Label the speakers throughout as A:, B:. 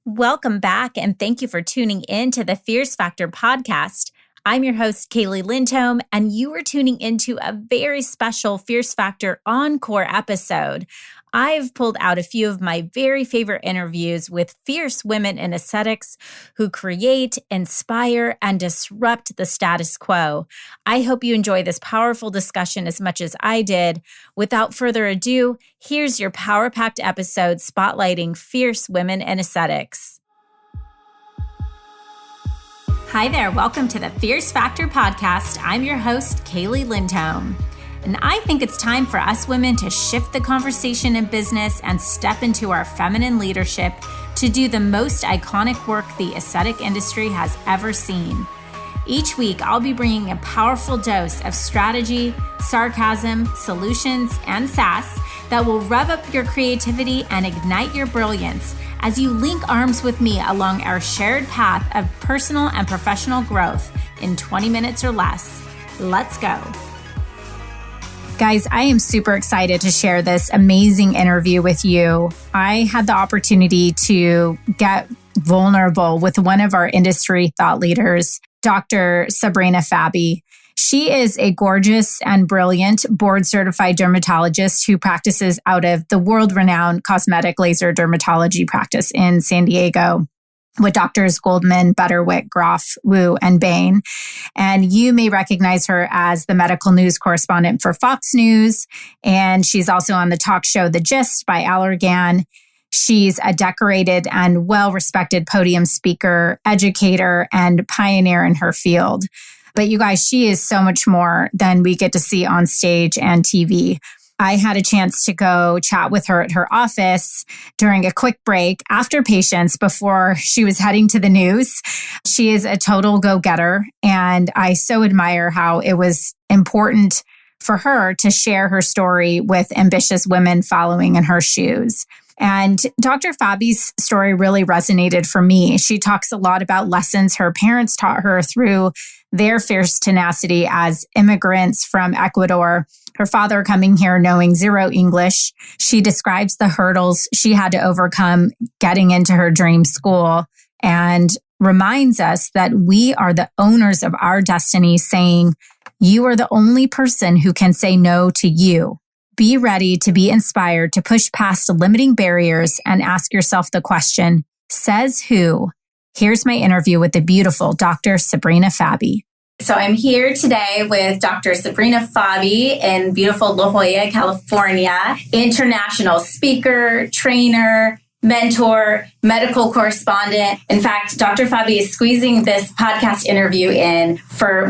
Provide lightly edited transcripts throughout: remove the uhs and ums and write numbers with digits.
A: Welcome back, and thank you for tuning in to the Fierce Factor podcast. I'm your host, Kaylee Lindholm, and you are tuning into a very special Fierce Factor Encore episode. I've pulled out a few of my very favorite interviews with fierce women in aesthetics who create, inspire, and disrupt the status quo. I hope you enjoy this powerful discussion as much as I did. Without further ado, here's your power-packed episode spotlighting fierce women in aesthetics. Hi there, welcome to the Fierce Factor podcast. I'm your host, Kaylee Lindholm. And I think it's time for us women to shift the conversation in business and step into our feminine leadership to do the most iconic work the aesthetic industry has ever seen. Each week, I'll be bringing a powerful dose of strategy, sarcasm, solutions, and sass that will rev up your creativity and ignite your brilliance as you link arms with me along our shared path of personal and professional growth in 20 minutes or less. Let's go. Guys, I am super excited to share this amazing interview with you. I had the opportunity to get vulnerable with one of our industry thought leaders, Dr. Sabrina Fabi. She is a gorgeous and brilliant board-certified dermatologist who practices out of the world-renowned Cosmetic Laser Dermatology practice in San Diego with Doctors Goldman, Butterwick, Groff, Wu, and Bain. And you may recognize her as the medical news correspondent for Fox News. And she's also on the talk show The Gist by Allergan. She's a decorated and well-respected podium speaker, educator, and pioneer in her field. But you guys, she is so much more than we get to see on stage and TV. I had a chance to go chat with her at her office during a quick break after patients before she was heading to the news. She is a total go-getter, and I so admire how it was important for her to share her story with ambitious women following in her shoes. And Dr. Fabi's story really resonated for me. She talks a lot about lessons her parents taught her through their fierce tenacity as immigrants from Ecuador, her father coming here knowing zero English. She describes the hurdles she had to overcome getting into her dream school and reminds us that we are the owners of our destiny, saying, "You are the only person who can say no to you." Be ready to be inspired to push past limiting barriers and ask yourself the question, says who? Here's my interview with the beautiful Dr. Sabrina Fabi. So I'm here today with Dr. Sabrina Fabi in beautiful La Jolla, California, international speaker, trainer, mentor, medical correspondent. In fact, Dr. Fabi is squeezing this podcast interview in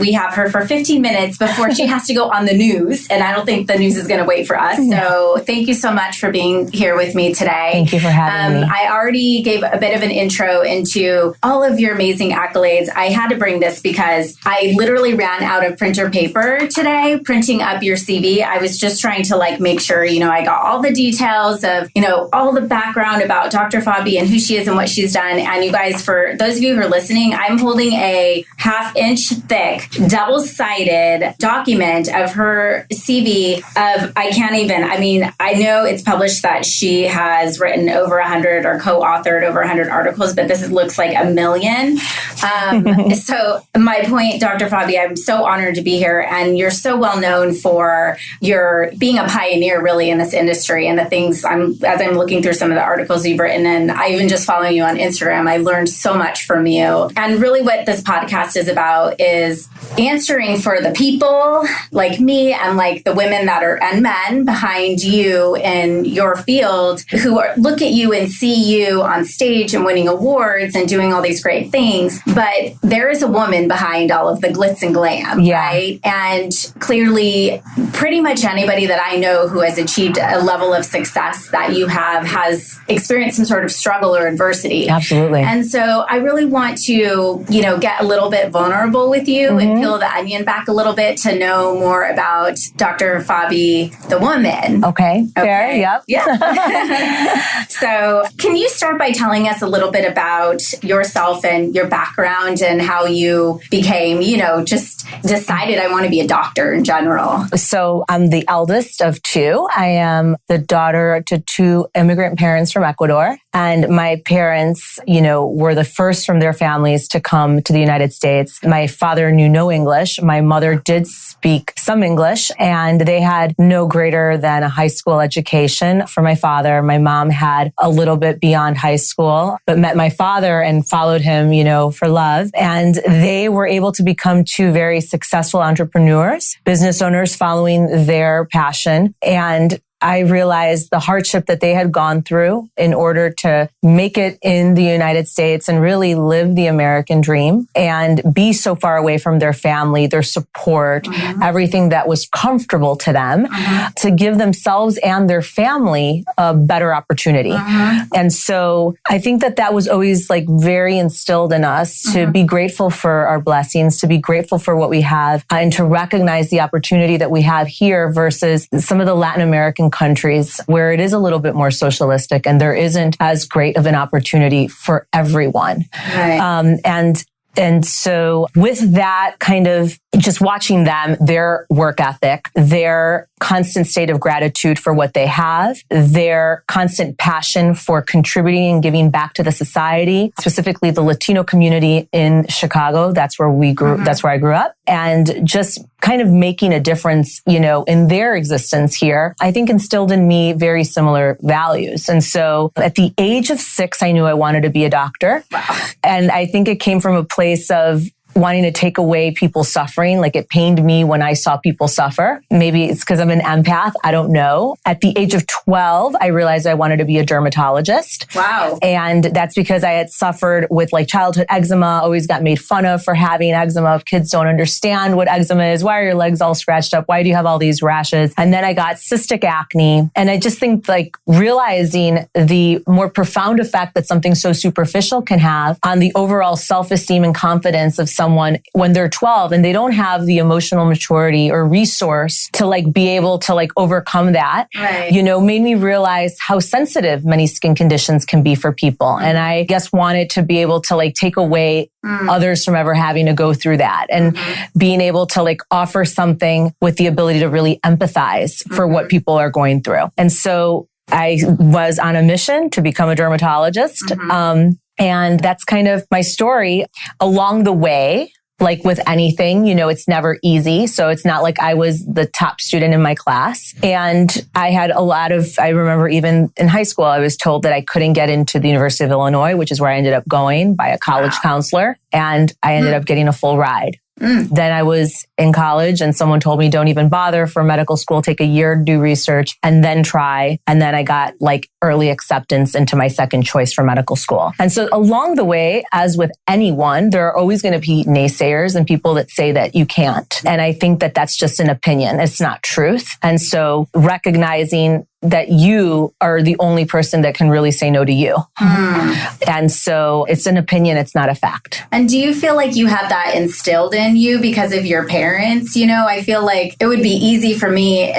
A: we have her for 15 minutes before she has to go on the news. And I don't think the news is going to wait for us. So thank you so much for being here with me today.
B: Thank you for having me.
A: I already gave a bit of an intro into all of your amazing accolades. I had to bring this because I literally ran out of printer paper today, printing up your CV. I was just trying to make sure, I got all the details of, all the background about Dr. Fabi and who she is and what she's done. And you guys, for those of you who are listening, I'm holding a 1/2-inch thick, double-sided document of her CV I know it's published that she has written over 100 or co-authored over 100 articles, but this looks like 1 million. So my point, Dr. Fabi, I'm so honored to be here. And you're so well known for your being a pioneer really in this industry and the things as I'm looking through some of the articles you've written, and I even just following you on Instagram, I learned so much from you. And really what this podcast is about is answering for the people like me and the women and men behind you in your field who look at you and see you on stage and winning awards and doing all these great things. But there is a woman behind all of the glitz and glam, right? And clearly, pretty much anybody that I know who has achieved a level of success that you have has experienced some sort of struggle or adversity.
B: Absolutely.
A: And so I really want to, get a little bit vulnerable with you and peel the onion back a little bit to know more about Dr. Fabi, the woman.
B: Okay. Fair. Yep.
A: Yeah. So can you start by telling us a little bit about yourself and your background and how you became, just decided I want to be a doctor in general?
B: So I'm the eldest of two. I am the daughter to two immigrant parents from Ecuador. Ecuador. And my parents, were the first from their families to come to the United States. My father knew no English. My mother did speak some English, and they had no greater than a high school education for my father. My mom had a little bit beyond high school, but met my father and followed him, for love. And they were able to become two very successful entrepreneurs, business owners following their passion. And I realized the hardship that they had gone through in order to make it in the United States and really live the American dream and be so far away from their family, their support, everything that was comfortable to them, to give themselves and their family a better opportunity. And so I think that was always like very instilled in us to be grateful for our blessings, to be grateful for what we have, and to recognize the opportunity that we have here versus some of the Latin American countries where it is a little bit more socialistic and there isn't as great of an opportunity for everyone.
A: Right.
B: And so with that kind of just watching them, their work ethic, their constant state of gratitude for what they have, their constant passion for contributing and giving back to the society, specifically the Latino community in Chicago. That's where we grew. That's where I grew up. And just kind of making a difference, in their existence here, I think instilled in me very similar values. And so at the age of 6, I knew I wanted to be a doctor.
A: Wow.
B: And I think it came from a place of wanting to take away people's suffering. Like it pained me when I saw people suffer. Maybe it's because I'm an empath. I don't know. At the age of 12, I realized I wanted to be a dermatologist.
A: Wow.
B: And that's because I had suffered with like childhood eczema, always got made fun of for having eczema. Kids don't understand what eczema is. Why are your legs all scratched up? Why do you have all these rashes? And then I got cystic acne. And I just think like realizing the more profound effect that something so superficial can have on the overall self-esteem and confidence of someone when they're 12 and they don't have the emotional maturity or resource to like be able to like overcome that,
A: right.
B: Made me realize how sensitive many skin conditions can be for people. And I guess wanted to be able to like take away others from ever having to go through that and being able to like offer something with the ability to really empathize for what people are going through. And so I was on a mission to become a dermatologist. And that's kind of my story. Along the way, like with anything, it's never easy. So it's not like I was the top student in my class. And I had I remember even in high school, I was told that I couldn't get into the University of Illinois, which is where I ended up going by a college counselor. And I ended up getting a full ride. Then I was in college and someone told me, don't even bother for medical school, take a year to do research and then try. And then I got like early acceptance into my second choice for medical school. And so along the way, as with anyone, there are always going to be naysayers and people that say that you can't. And I think that that's just an opinion. It's not truth. And so recognizing that you are the only person that can really say no to you. And so it's an opinion. It's not a fact.
A: And do you feel like you had that instilled in you because of your parents? I feel like it would be easy for me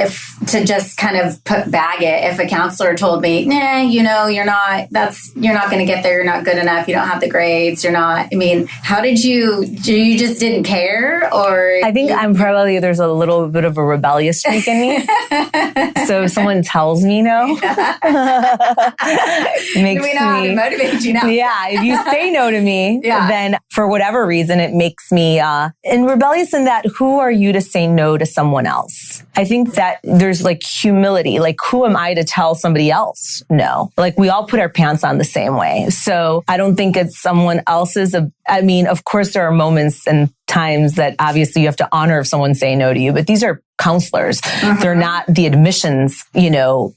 A: to just kind of bag it if a counselor told me, nah, you're not going to get there. You're not good enough. You don't have the grades. How did you just didn't care? Or
B: I think there's a little bit of a rebellious streak in me. So if someone tells me no, makes
A: we know how to motivate you now.
B: Yeah, if you say no to me, then for whatever reason, it makes me and rebellious in that who are you to say no to someone else? I think that there's like humility, like who am I to tell somebody else no? Like we all put our pants on the same way. So I don't think it's someone else's. Of course there are moments and times that obviously you have to honor if someone's saying no to you, but these are counselors. They're not the admissions,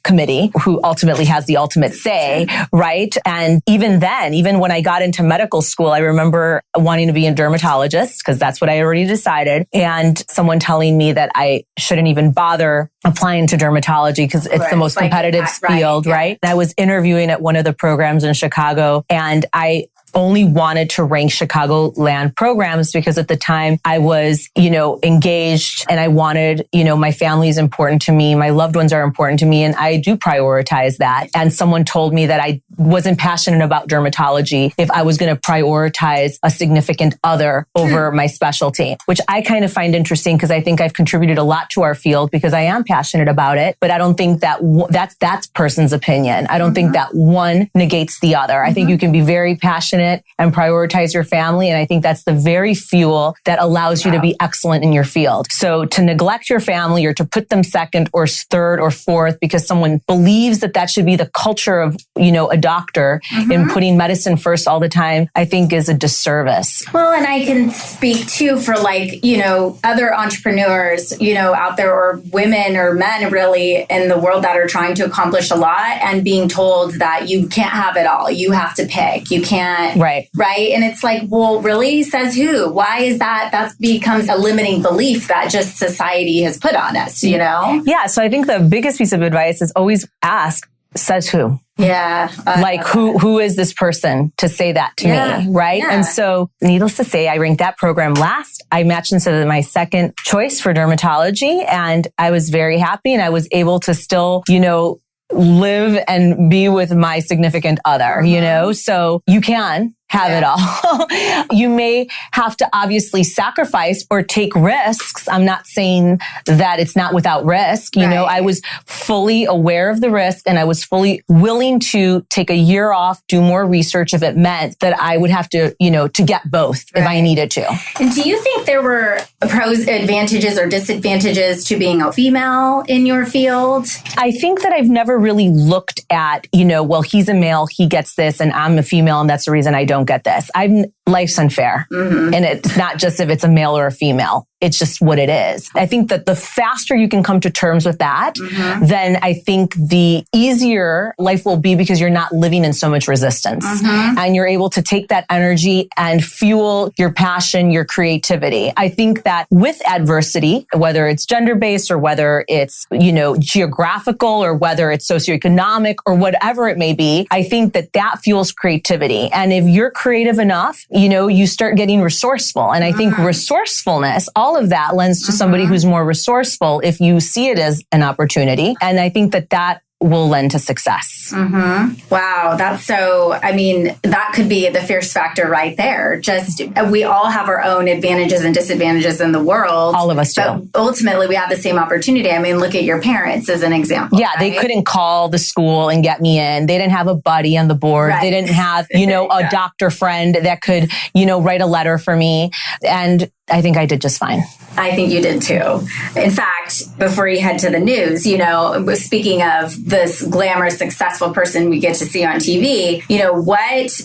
B: committee who ultimately has the ultimate say, right? And even then, even when I got into medical school, I remember wanting to be a dermatologist because that's what I already decided. And someone telling me that I shouldn't even bother applying to dermatology because it's the most competitive field, right? And I was interviewing at one of the programs in Chicago and I only wanted to rank Chicagoland programs because at the time I was, engaged and I wanted, my family is important to me. My loved ones are important to me. And I do prioritize that. And someone told me that I wasn't passionate about dermatology if I was going to prioritize a significant other over my specialty, which I kind of find interesting because I think I've contributed a lot to our field because I am passionate about it. But I don't think that that's person's opinion. I don't think that one negates the other. I think you can be very passionate and prioritize your family. And I think that's the very fuel that allows you to be excellent in your field. So to neglect your family or to put them second or third or fourth because someone believes that should be the culture of, a doctor in putting medicine first all the time, I think is a disservice.
A: Well, and I can speak too for other entrepreneurs, out there, or women or men really in the world that are trying to accomplish a lot and being told that you can't have it all. You have to pick. You can't. Right. And it's like, well, really? Says who? Why is that? That becomes a limiting belief that just society has put on us,
B: Yeah. So I think the biggest piece of advice is always ask, says who?
A: Yeah.
B: Who is this person to say that to me? Right. Yeah. And so needless to say, I ranked that program last. I matched into my second choice for dermatology and I was very happy and I was able to still, live and be with my significant other, so you can have it all. You may have to obviously sacrifice or take risks. I'm not saying that it's not without risk. I was fully aware of the risk and I was fully willing to take a year off, do more research if it meant that I would have to, to get both if I needed to.
A: And do you think there were advantages or disadvantages to being a female in your field?
B: I think that I've never really looked at, well, he's a male, he gets this and I'm a female and that's the reason I don't get this. Life's unfair. And it's not just if it's a male or a female. It's just what it is. I think that the faster you can come to terms with that, then I think the easier life will be because you're not living in so much resistance. And you're able to take that energy and fuel your passion, your creativity. I think that with adversity, whether it's gender-based or whether it's, geographical or whether it's socioeconomic or whatever it may be, I think that fuels creativity. And if you're creative enough, you start getting resourceful. And I think resourcefulness, all of that lends to somebody who's more resourceful if you see it as an opportunity. And I think that will lend to success.
A: Wow. That could be the fierce factor right there. Just, we all have our own advantages and disadvantages in the world.
B: All of us do.
A: But ultimately, we have the same opportunity. Look at your parents as an example.
B: Yeah. Right? They couldn't call the school and get me in. They didn't have a buddy on the board. Right. They didn't have, a doctor friend that could, write a letter for me. And I think I did just fine.
A: I think you did too. In fact, before you head to the news, speaking of this glamorous, successful person we get to see on TV,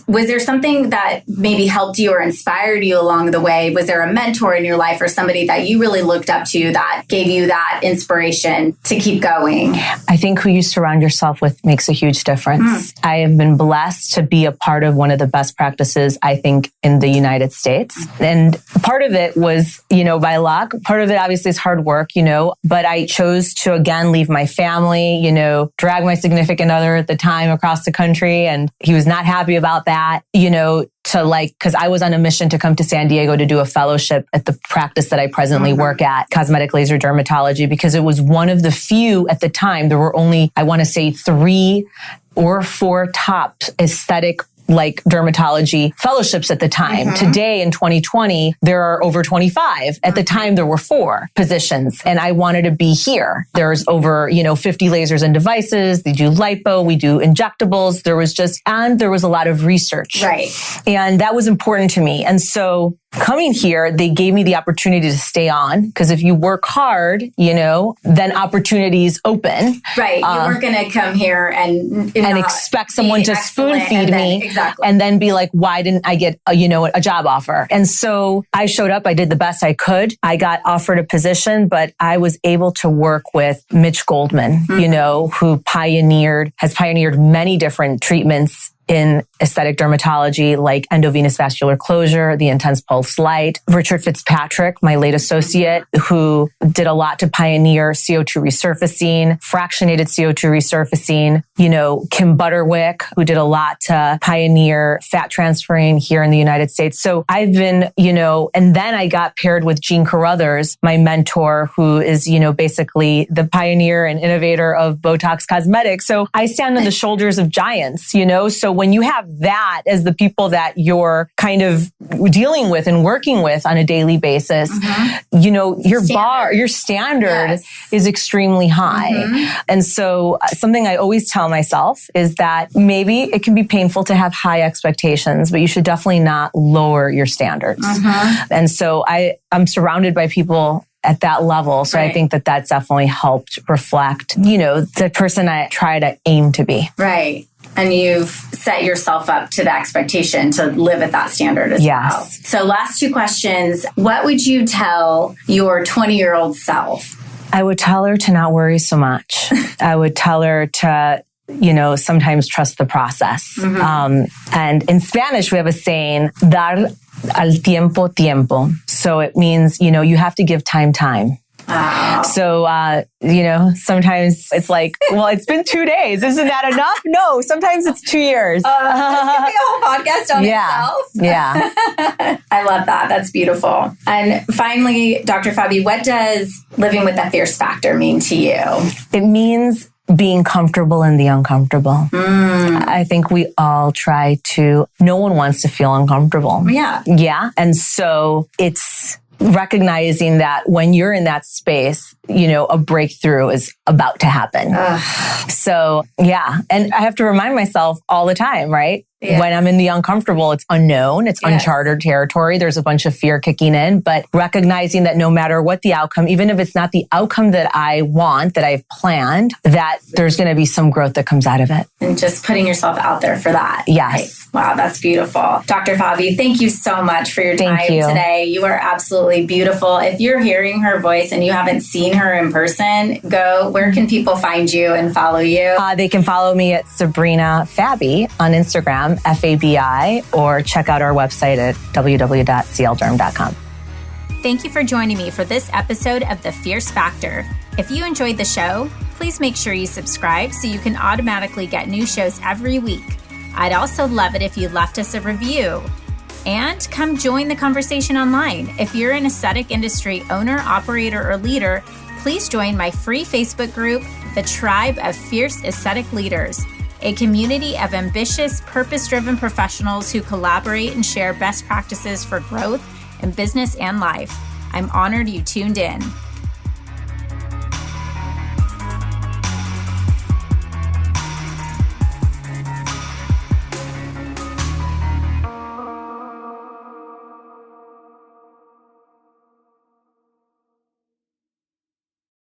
A: was there something that maybe helped you or inspired you along the way? Was there a mentor in your life or somebody that you really looked up to that gave you that inspiration to keep going?
B: I think who you surround yourself with makes a huge difference. I have been blessed to be a part of one of the best practices, I think, in the United States. And part of it was, by luck. Part of it obviously is hard work, but I chose to again leave my family, drag my significant other at the time across the country. And he was not happy about that, because I was on a mission to come to San Diego to do a fellowship at the practice that I presently work at, Cosmetic Laser Dermatology, because it was one of the few at the time. There were only, I want to say 3 or 4 top aesthetic dermatology fellowships at the time. Today in 2020, there are over 25. At the time, there were 4 positions and I wanted to be here. There's over, 50 lasers and devices. They do lipo. We do injectables. There was a lot of research.
A: Right.
B: And that was important to me. And so coming here, they gave me the opportunity to stay on because if you work hard, then opportunities open.
A: Right. You weren't going to come here and
B: expect someone to spoon feed me and then be like, why didn't I get a job offer? And so I showed up. I did the best I could. I got offered a position, but I was able to work with Mitch Goldman, who has pioneered many different treatments in aesthetic dermatology, like endovenous vascular closure, the intense pulse light. Richard Fitzpatrick, my late associate, who did a lot to pioneer CO2 resurfacing, fractionated CO2 resurfacing. Kim Butterwick, who did a lot to pioneer fat transferring here in the United States. So I've been, and then I got paired with Gene Carruthers, my mentor, who is, basically the pioneer and innovator of Botox Cosmetics. So I stand on the shoulders of giants, So when you have that as the people that you're kind of dealing with and working with on a daily basis, your standard is extremely high. And so something I always tell myself is that maybe it can be painful to have high expectations, but you should definitely not lower your standards. And so I'm surrounded by people at that level. So I think that that's definitely helped reflect, the person I try to aim to be.
A: Right. And you've set yourself up to the expectation to live at that standard as well. So last two questions. What would you tell your 20-year-old self?
B: I would tell her to not worry so much. I would tell her to, sometimes trust the process. And in Spanish, we have a saying, dar al tiempo tiempo. So it means, you have to give time.
A: Wow.
B: So, sometimes it's like, well, it's been 2 days. Isn't that enough? No, sometimes it's 2 years.
A: This could be a whole podcast on itself.
B: Yeah.
A: I love that. That's beautiful. And finally, Dr. Fabi, what does living with the Fierce Factor mean to you?
B: It means being comfortable in the uncomfortable. I think we all no one wants to feel uncomfortable.
A: Yeah.
B: And so it's recognizing that when you're in that space, a breakthrough is about to happen. So, and I have to remind myself all the time, right? Yes. When I'm in the uncomfortable, it's unknown, it's uncharted territory. There's a bunch of fear kicking in, but recognizing that no matter what the outcome, even if it's not the outcome that I want, that I've planned, that there's going to be some growth that comes out of it.
A: And just putting yourself out there for that.
B: Yes.
A: Right? Wow, that's beautiful. Dr. Fabi, thank you so much for your time today. You are absolutely beautiful. If you're hearing her voice and you haven't seen her in person, where can people find you and follow you?
B: They can follow me at Sabrina Fabi on Instagram, Fabi, or check out our website at www.clderm.com.
A: Thank you for joining me for this episode of The Fierce Factor. If you enjoyed the show, please make sure you subscribe so you can automatically get new shows every week. I'd also love it if you left us a review. And come join the conversation online. If you're an aesthetic industry owner, operator, or leader, please join my free Facebook group, The Tribe of Fierce Aesthetic Leaders, a community of ambitious, purpose-driven professionals who collaborate and share best practices for growth in business and life. I'm honored you tuned in.